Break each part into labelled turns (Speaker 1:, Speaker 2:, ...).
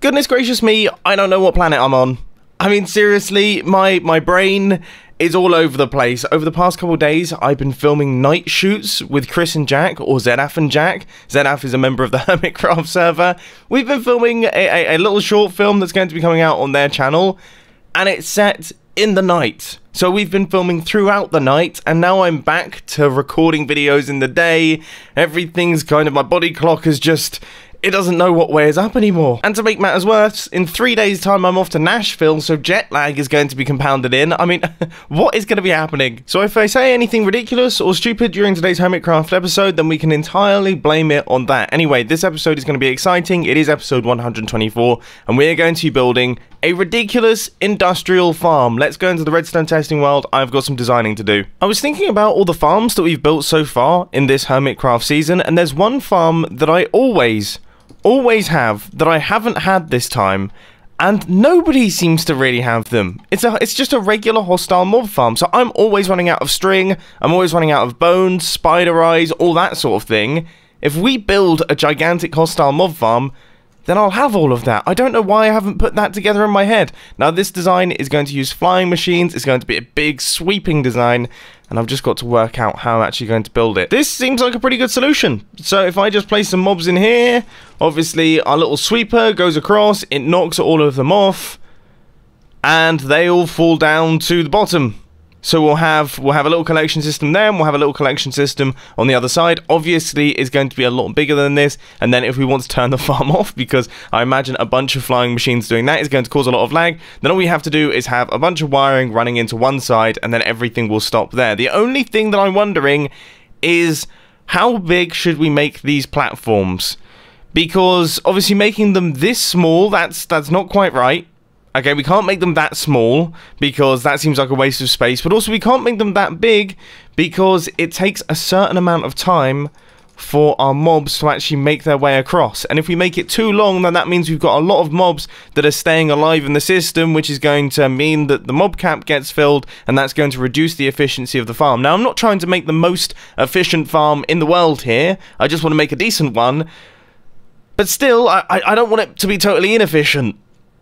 Speaker 1: Goodness gracious me, I don't know what planet I'm on. I mean, seriously, my brain is all over the place. Over the past couple of days, I've been filming night shoots with Chris and Jack, or Zedaf and Jack. Zedaf is a member of the Hermitcraft server. We've been filming a little short film that's going to be coming out on their channel, and it's set in the night. So we've been filming throughout the night, and now I'm back to recording videos in the day. Everything's kind of, my body clock is just, it doesn't know what way is up anymore. And to make matters worse, in 3 days time I'm off to Nashville, so jet lag is going to be compounded in. I mean, what is going to be happening? So if I say anything ridiculous or stupid during today's Hermitcraft episode, then we can entirely blame it on that. Anyway, this episode is going to be exciting. It is episode 124, and we're going to be building a ridiculous industrial farm. Let's go into the redstone testing world. I've got some designing to do. I was thinking about all the farms that we've built so far in this Hermitcraft season, and there's one farm that I always have that I haven't had this time, and nobody seems to really have them. It's just a regular hostile mob farm, so I'm always running out of string, I'm always running out of bones, spider eyes, all that sort of thing. If we build a gigantic hostile mob farm, then I'll have all of that. I don't know why I haven't put that together in my head. Now, this design is going to use flying machines. It's going to be a big, sweeping design, and I've just got to work out how I'm actually going to build it. This seems like a pretty good solution. So if I just place some mobs in here, obviously our little sweeper goes across, it knocks all of them off, and they all fall down to the bottom. So we'll have a little collection system there, and we'll have a little collection system on the other side. Obviously, it's going to be a lot bigger than this, and then if we want to turn the farm off, because I imagine a bunch of flying machines doing that is going to cause a lot of lag, then all we have to do is have a bunch of wiring running into one side, and then everything will stop there. The only thing that I'm wondering is, how big should we make these platforms? Because, obviously, making them this small, that's not quite right. Okay, we can't make them that small, because that seems like a waste of space, but also we can't make them that big, because it takes a certain amount of time for our mobs to actually make their way across. And if we make it too long, then that means we've got a lot of mobs that are staying alive in the system, which is going to mean that the mob cap gets filled, and that's going to reduce the efficiency of the farm. Now, I'm not trying to make the most efficient farm in the world here, I just want to make a decent one, but still, I don't want it to be totally inefficient.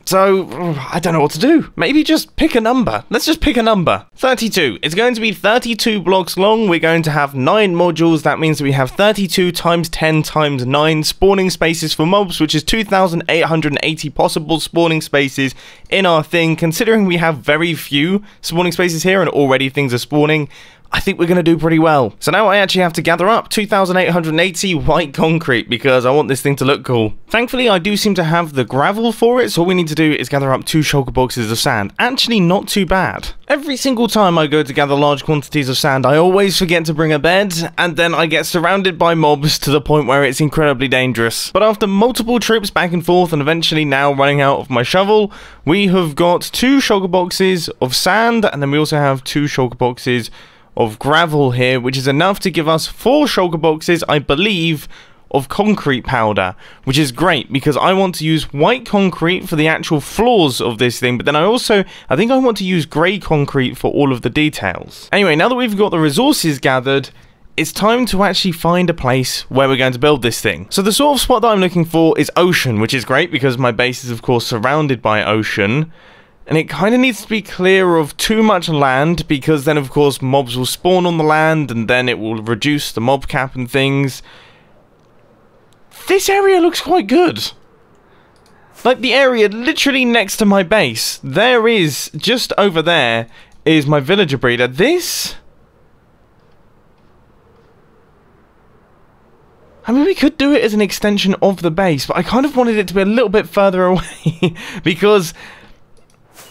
Speaker 1: So, I don't know what to do. Maybe just pick a number. Let's just pick a number. 32. It's going to be 32 blocks long. We're going to have 9 modules. That means that we have 32 times 10 times 9 spawning spaces for mobs, which is 2,880 possible spawning spaces in our thing. Considering we have very few spawning spaces here and already things are spawning, I think we're going to do pretty well. So now I actually have to gather up 2,880 white concrete because I want this thing to look cool. Thankfully, I do seem to have the gravel for it, so all we need to do is gather up 2 shulker boxes of sand. Actually, not too bad. Every single time I go to gather large quantities of sand, I always forget to bring a bed, and then I get surrounded by mobs to the point where it's incredibly dangerous. But after multiple trips back and forth, and eventually now running out of my shovel, we have got 2 shulker boxes of sand, and then we also have 2 shulker boxes of gravel here, which is enough to give us 4 shulker boxes, I believe, of concrete powder, which is great because I want to use white concrete for the actual floors of this thing, but then I think I want to use grey concrete for all of the details. Anyway, now that we've got the resources gathered, it's time to actually find a place where we're going to build this thing. So the sort of spot that I'm looking for is ocean, which is great because my base is of course surrounded by ocean. And it kind of needs to be clear of too much land, because then of course mobs will spawn on the land, and then it will reduce the mob cap and things. This area looks quite good. Like the area literally next to my base, there is, just over there, is my villager breeder. This... I mean, we could do it as an extension of the base, but I kind of wanted it to be a little bit further away, because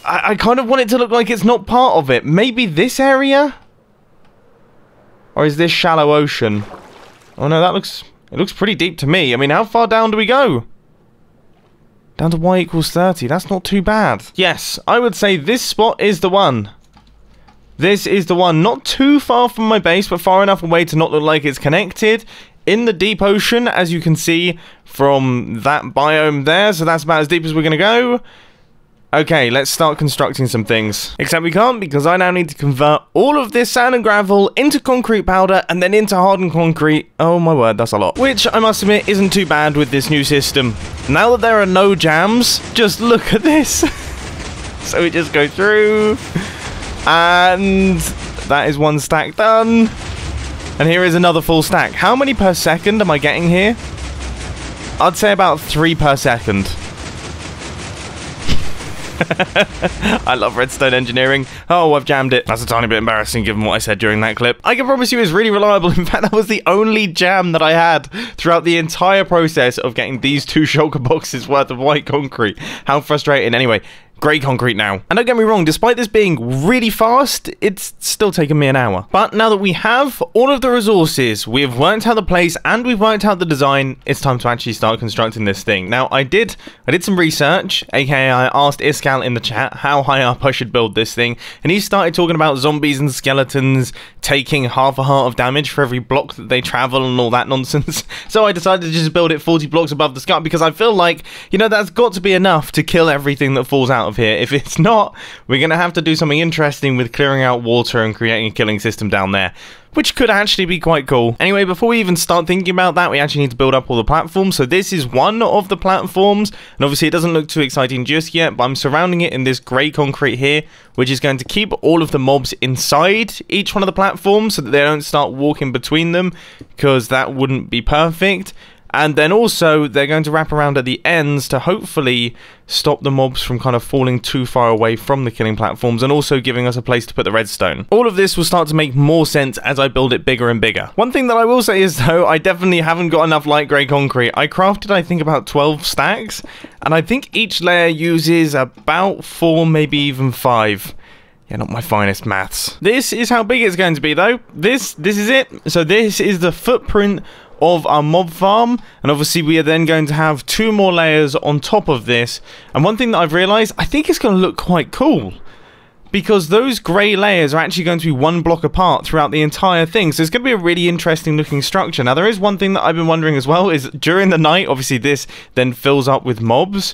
Speaker 1: I kind of want it to look like it's not part of it. Maybe this area? Or is this shallow ocean? Oh no, it looks pretty deep to me. I mean, how far down do we go? Down to y equals 30. That's not too bad. Yes, I would say this spot is the one. This is the one. Not too far from my base, but far enough away to not look like it's connected. In the deep ocean, as you can see from that biome there. So that's about as deep as we're going to go. Okay, let's start constructing some things. Except we can't, because I now need to convert all of this sand and gravel into concrete powder and then into hardened concrete. Oh my word, that's a lot. Which, I must admit, isn't too bad with this new system. Now that there are no jams, just look at this. So we just go through, and that is one stack done. And here is another full stack. How many per second am I getting here? I'd say about 3 per second. I love redstone engineering. Oh, I've jammed it. That's a tiny bit embarrassing given what I said during that clip. I can promise you it's really reliable. In fact, that was the only jam that I had throughout the entire process of getting these 2 shulker boxes worth of white concrete. How frustrating. Anyway, grey concrete now. And don't get me wrong, despite this being really fast, it's still taken me an hour. But now that we have all of the resources, we've worked out the place and we've worked out the design, it's time to actually start constructing this thing. Now, I did some research, aka I asked Iskal in the chat how high up I should build this thing, and he started talking about zombies and skeletons taking half a heart of damage for every block that they travel and all that nonsense. So I decided to just build it 40 blocks above the sky because I feel like, you know, that's got to be enough to kill everything that falls out of here. If it's not, we're going to have to do something interesting with clearing out water and creating a killing system down there, which could actually be quite cool. Anyway, before we even start thinking about that, we actually need to build up all the platforms. So this is one of the platforms, and obviously it doesn't look too exciting just yet, but I'm surrounding it in this grey concrete here, which is going to keep all of the mobs inside each one of the platforms so that they don't start walking between them, because that wouldn't be perfect. And then also, they're going to wrap around at the ends to hopefully stop the mobs from kind of falling too far away from the killing platforms, and also giving us a place to put the redstone. All of this will start to make more sense as I build it bigger and bigger. One thing that I will say is, though, I definitely haven't got enough light grey concrete. I crafted, I think, about 12 stacks, and I think each layer uses about 4, maybe even 5. Yeah, not my finest maths. This is how big it's going to be, though. This is it. So this is the footprint of our mob farm, and obviously we are then going to have 2 more layers on top of this. And one thing that I've realized, I think it's going to look quite cool, because those grey layers are actually going to be 1 block apart throughout the entire thing. So it's going to be a really interesting looking structure. Now, there is one thing that I've been wondering as well, is during the night, obviously this then fills up with mobs,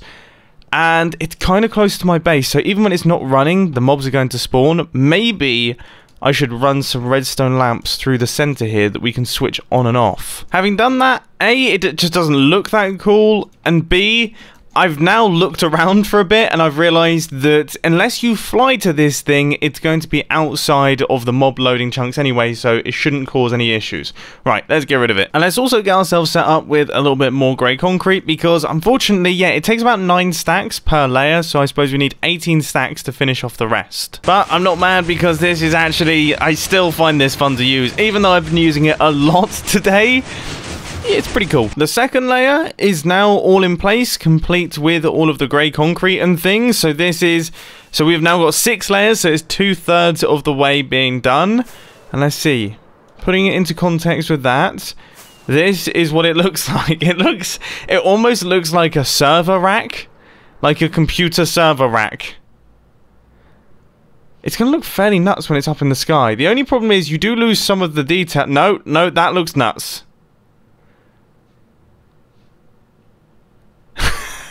Speaker 1: and it's kind of close to my base, so even when it's not running, the mobs are going to spawn. Maybe I should run some redstone lamps through the center here that we can switch on and off. Having done that, A, it just doesn't look that cool, and B, I've now looked around for a bit and I've realized that unless you fly to this thing, it's going to be outside of the mob loading chunks anyway, so it shouldn't cause any issues. Right, let's get rid of it. And let's also get ourselves set up with a little bit more grey concrete, because unfortunately, yeah, it takes about 9 stacks per layer, so I suppose we need 18 stacks to finish off the rest. But I'm not mad, because this is actually, I still find this fun to use, even though I've been using it a lot today. Yeah, it's pretty cool. The second layer is now all in place, complete with all of the grey concrete and things. So we've now got 6 layers, so it's 2/3 of the way being done. And let's see, putting it into context with that, this is what it looks like. It almost looks like a server rack, like a computer server rack. It's going to look fairly nuts when it's up in the sky. The only problem is you do lose some of the detail. No, that looks nuts.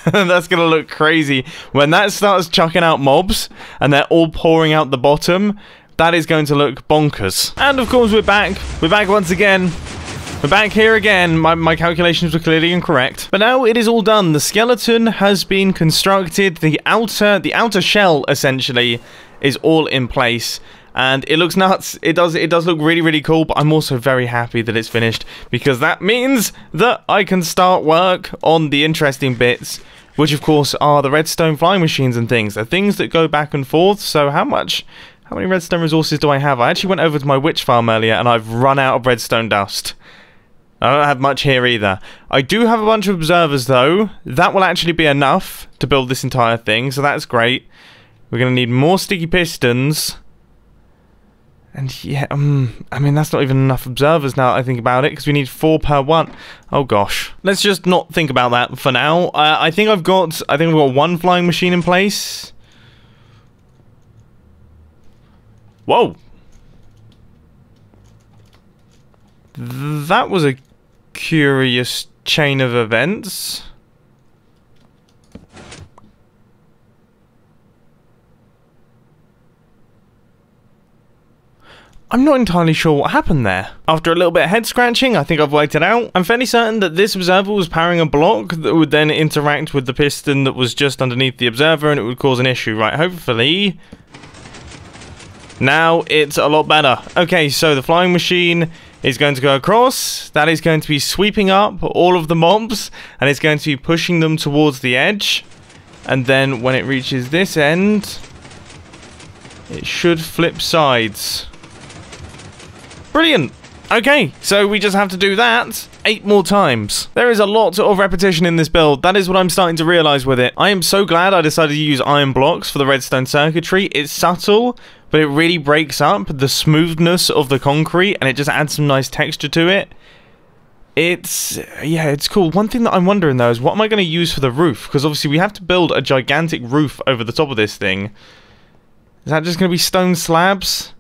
Speaker 1: That's gonna look crazy when that starts chucking out mobs and they're all pouring out the bottom. That is going to look bonkers. And of course we're back once again. We're back here again. My calculations were clearly incorrect, but now it is all done. The skeleton has been constructed. The outer shell essentially is all in place, and it looks nuts. It does look really cool, but I'm also very happy that it's finished, because that means that I can start work on the interesting bits, which of course are the redstone flying machines and things. They're things that go back and forth. So how many redstone resources do I have? I actually went over to my witch farm earlier and I've run out of redstone dust. I don't have much here either. I do have a bunch of observers though. That will actually be enough to build this entire thing, so that's great. We're going to need more sticky pistons. And yeah, I mean, that's not even enough observers now that I think about it, because we need 4 per one. Oh gosh. Let's just not think about that for now. I think I've got 1 flying machine in place. Whoa. That was a curious chain of events. I'm not entirely sure what happened there. After a little bit of head scratching, I think I've worked it out. I'm fairly certain that this observer was powering a block that would then interact with the piston that was just underneath the observer, and it would cause an issue, right? Hopefully now it's a lot better. Okay, so the flying machine is going to go across. That is going to be sweeping up all of the mobs, and it's going to be pushing them towards the edge. And then when it reaches this end, it should flip sides. Brilliant. Okay, so we just have to do that 8 more times. There is a lot of repetition in this build. That is what I'm starting to realize with it. I am so glad I decided to use iron blocks for the redstone circuitry. It's subtle, but it really breaks up the smoothness of the concrete, and it just adds some nice texture to it. Yeah, it's cool. One thing that I'm wondering, though, is what am I going to use for the roof? Because obviously we have to build a gigantic roof over the top of this thing. Is that just going to be stone slabs?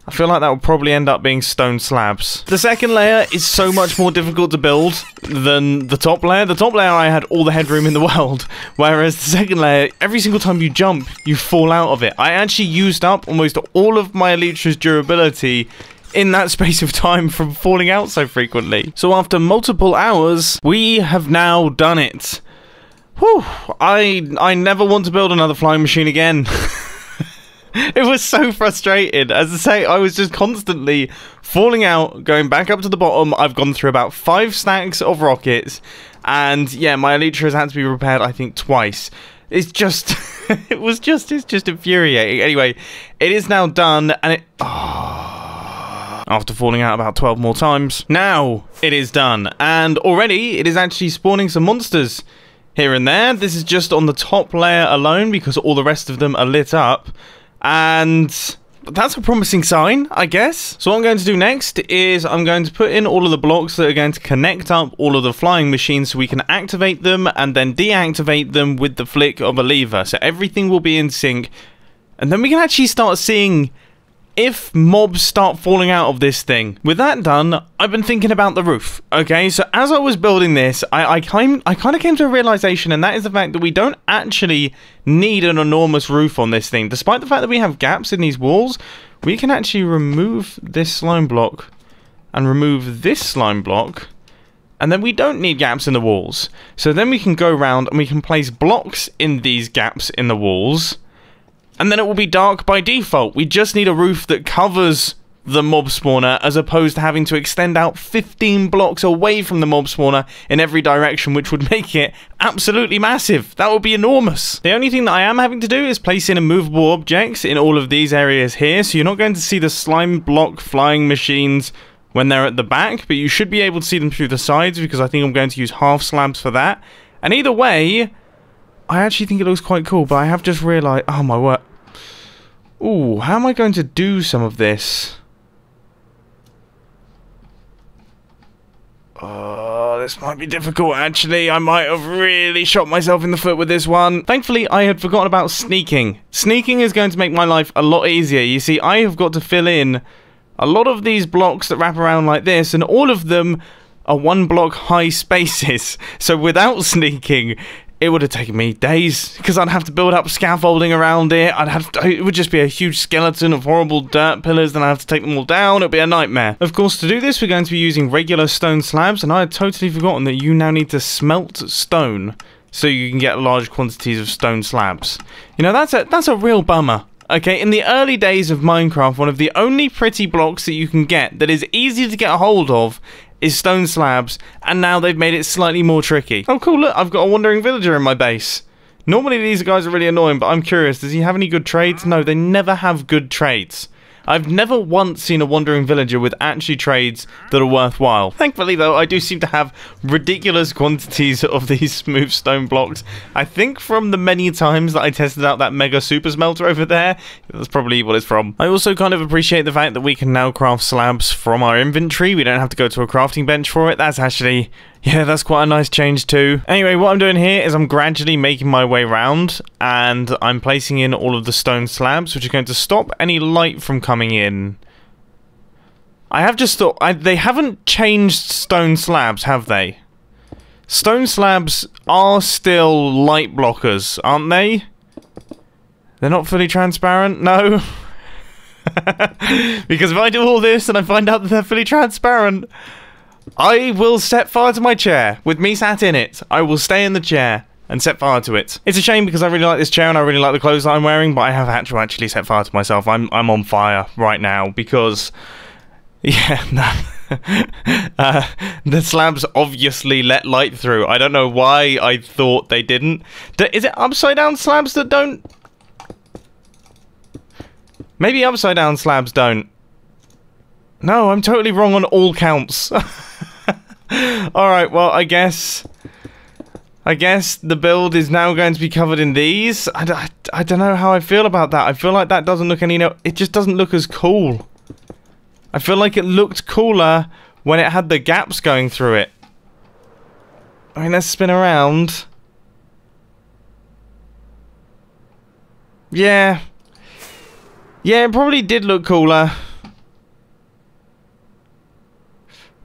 Speaker 1: I feel like that will probably end up being stone slabs. The second layer is so much more difficult to build than the top layer. The top layer, I had all the headroom in the world, whereas the second layer, every single time you jump, you fall out of it. I actually used up almost all of my elytra's durability in that space of time from falling out so frequently. So after multiple hours, we have now done it. Whew, I never want to build another flying machine again. It was so frustrating. As I say, I was just constantly falling out, going back up to the bottom. I've gone through about 5 stacks of rockets, and yeah, my elytra has had to be repaired, I think, twice. It's just, it's just infuriating. Anyway, it is now done, and after falling out about 12 more times, now it is done, and already it is actually spawning some monsters here and there. This is just on the top layer alone because all the rest of them are lit up. And that's a promising sign, I guess. So what I'm going to do next is I'm going to put in all of the blocks that are going to connect up all of the flying machines so we can activate them and then deactivate them with the flick of a lever. So everything will be in sync. And then we can actually start seeing if mobs start falling out of this thing. With that done, I've been thinking about the roof. Okay, so as I was building this, I kind of came to a realization, and that is the fact that we don't actually need an enormous roof on this thing. Despite the fact that we have gaps in these walls, we can actually remove this slime block and remove this slime block, and then we don't need gaps in the walls. So then we can go around and we can place blocks in these gaps in the walls, and then it will be dark by default. We just need a roof that covers the mob spawner, as opposed to having to extend out 15 blocks away from the mob spawner in every direction, which would make it absolutely massive. That would be enormous. The only thing that I am having to do is place in immovable objects in all of these areas here, so you're not going to see the slime block flying machines when they're at the back, but you should be able to see them through the sides, because I think I'm going to use half slabs for that. And either way, I actually think it looks quite cool, but I have just realised... Oh my word. Ooh, how am I going to do some of this? Oh, this might be difficult, actually. I might have really shot myself in the foot with this one. Thankfully, I had forgotten about sneaking. Sneaking is going to make my life a lot easier. You see, I have got to fill in a lot of these blocks that wrap around like this, and all of them are 1 block high spaces. So without sneaking, it would have taken me days, because I'd have to build up scaffolding around it. It would just be a huge skeleton of horrible dirt pillars, then I'd have to take them all down. It would be a nightmare. Of course, to do this, we're going to be using regular stone slabs, and I had totally forgotten that you now need to smelt stone so you can get large quantities of stone slabs. You know, that's a real bummer. Okay, in the early days of Minecraft, one of the only pretty blocks that you can get that is easy to get a hold of is stone slabs, and now they've made it slightly more tricky. Oh cool, look, I've got a wandering villager in my base. Normally these guys are really annoying, but I'm curious, does he have any good trades? No, they never have good trades. I've never once seen a wandering villager with actually trades that are worthwhile. Thankfully, though, I do seem to have ridiculous quantities of these smooth stone blocks. I think from the many times that I tested out that mega super smelter over there, that's probably what it's from. I also kind of appreciate the fact that we can now craft slabs from our inventory. We don't have to go to a crafting bench for it. That's actually... yeah, that's quite a nice change too. Anyway, what I'm doing here is I'm gradually making my way around, and I'm placing in all of the stone slabs, which are going to stop any light from coming in. I have just thought, they haven't changed stone slabs, have they? Stone slabs are still light blockers, aren't they? They're not fully transparent? No? Because if I do all this and I find out that they're fully transparent, I will set fire to my chair. With me sat in it, I will stay in the chair and set fire to it. It's a shame because I really like this chair and I really like the clothes that I'm wearing, but I have had to actually set fire to myself. I'm on fire right now because... yeah, no. The slabs obviously let light through. I don't know why I thought they didn't. Is it upside down slabs that don't? Maybe upside down slabs don't. No, I'm totally wrong on all counts. Alright, well, I guess the build is now going to be covered in these. I don't know how I feel about that. I feel like that doesn't look any... it just doesn't look as cool. I feel like it looked cooler when it had the gaps going through it. I mean, let's spin around. Yeah. Yeah, it probably did look cooler.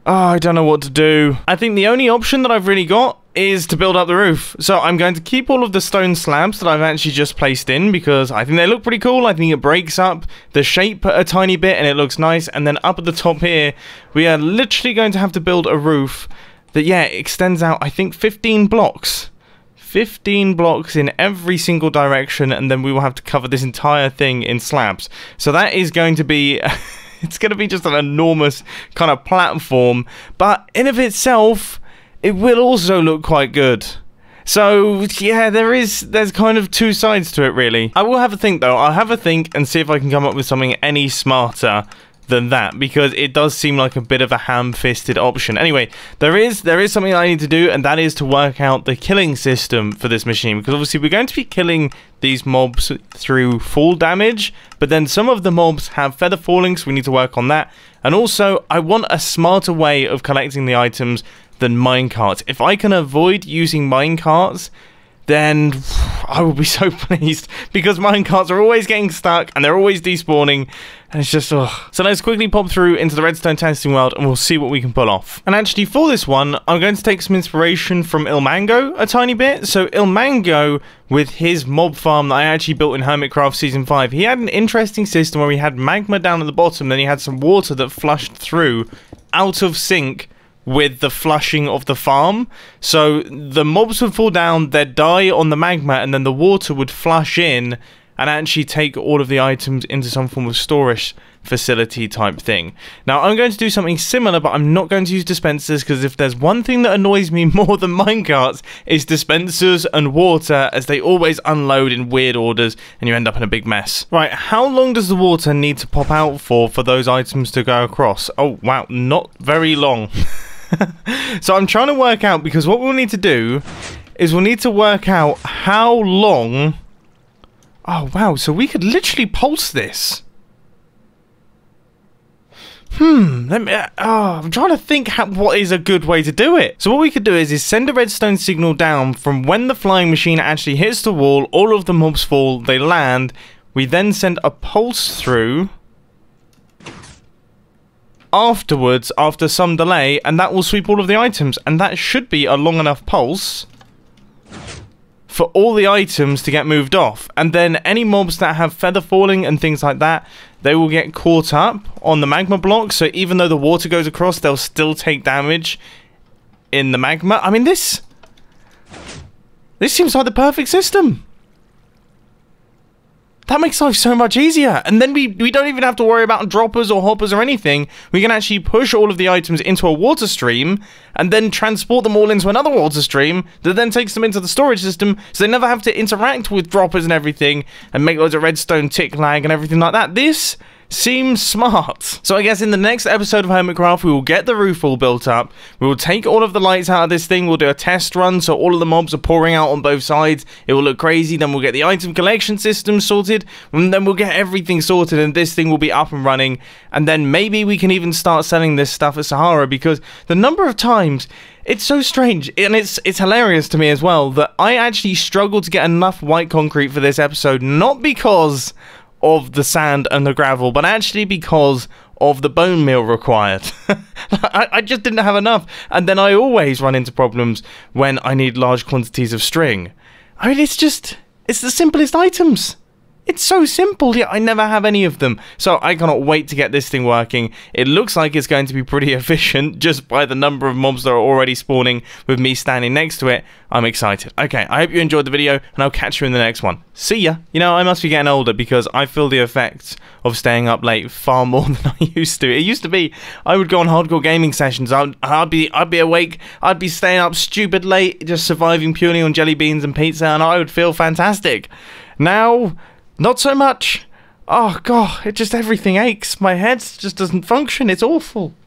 Speaker 1: Oh, I don't know what to do. I think the only option that I've really got is to build up the roof. So I'm going to keep all of the stone slabs that I've actually just placed in because I think they look pretty cool. I think it breaks up the shape a tiny bit and it looks nice. And then up at the top here, we are literally going to have to build a roof that, yeah, extends out, I think, 15 blocks. 15 blocks in every single direction, and then we will have to cover this entire thing in slabs. So that is going to be... it's going to be just an enormous kind of platform, but in of itself, it will also look quite good. So, yeah, there's kind of two sides to it, really. I will have a think, though. I'll have a think and see if I can come up with something any smarter than that, because it does seem like a bit of a ham-fisted option. Anyway, there is something I need to do, and that is to work out the killing system for this machine, because obviously we're going to be killing these mobs through fall damage, but then some of the mobs have feather falling, so we need to work on that. And also, I want a smarter way of collecting the items than minecarts. If I can avoid using minecarts, then I will be so pleased, because minecarts are always getting stuck and they're always despawning, and it's just, ugh. So let's quickly pop through into the redstone testing world and we'll see what we can pull off. And actually for this one, I'm going to take some inspiration from Ilmango a tiny bit. So Ilmango, with his mob farm that I actually built in Hermitcraft Season 5, he had an interesting system where he had magma down at the bottom, then he had some water that flushed through out of sync with the flushing of the farm. So the mobs would fall down, they'd die on the magma, and then the water would flush in and actually take all of the items into some form of storage facility type thing. Now I'm going to do something similar, but I'm not going to use dispensers, because if there's one thing that annoys me more than minecarts, is dispensers and water, as they always unload in weird orders and you end up in a big mess. Right, how long does the water need to pop out for those items to go across? Oh wow, not very long. So I'm trying to work out, because what we'll need to do is we'll need to work out how long... Oh wow, so we could literally pulse this. Let me... I'm trying to think what is a good way to do it. So what we could do is send a redstone signal down from when the flying machine actually hits the wall, all of the mobs fall, they land. We then send a pulse through afterwards, after some delay, and that will sweep all of the items, and that should be a long enough pulse for all the items to get moved off. And then any mobs that have feather falling and things like that, they will get caught up on the magma block, so even though the water goes across, they'll still take damage in the magma. I mean, this seems like the perfect system. That makes life so much easier. And then we don't even have to worry about droppers or hoppers or anything. We can actually push all of the items into a water stream and then transport them all into another water stream that then takes them into the storage system, so they never have to interact with droppers and everything and make loads of redstone tick lag and everything like that. This seems smart. So I guess in the next episode of Hermitcraft, we will get the roof all built up. We will take all of the lights out of this thing. We'll do a test run, so all of the mobs are pouring out on both sides. It will look crazy. Then we'll get the item collection system sorted, and then we'll get everything sorted, and this thing will be up and running. And then maybe we can even start selling this stuff at Sahara, because the number of times... It's so strange, and it's hilarious to me as well, that I actually struggled to get enough white concrete for this episode, not because of the sand and the gravel, but actually because of the bone meal required. I just didn't have enough, and then I always run into problems when I need large quantities of string. I mean, it's the simplest items. It's so simple, yet I never have any of them. So I cannot wait to get this thing working. It looks like it's going to be pretty efficient just by the number of mobs that are already spawning with me standing next to it. I'm excited. Okay, I hope you enjoyed the video, and I'll catch you in the next one. See ya. You know, I must be getting older because I feel the effects of staying up late far more than I used to. It used to be I would go on hardcore gaming sessions. I'd be awake. I'd be staying up stupid late, just surviving purely on jelly beans and pizza, and I would feel fantastic. Now, not so much. Oh god, everything aches. My head just doesn't function. It's awful.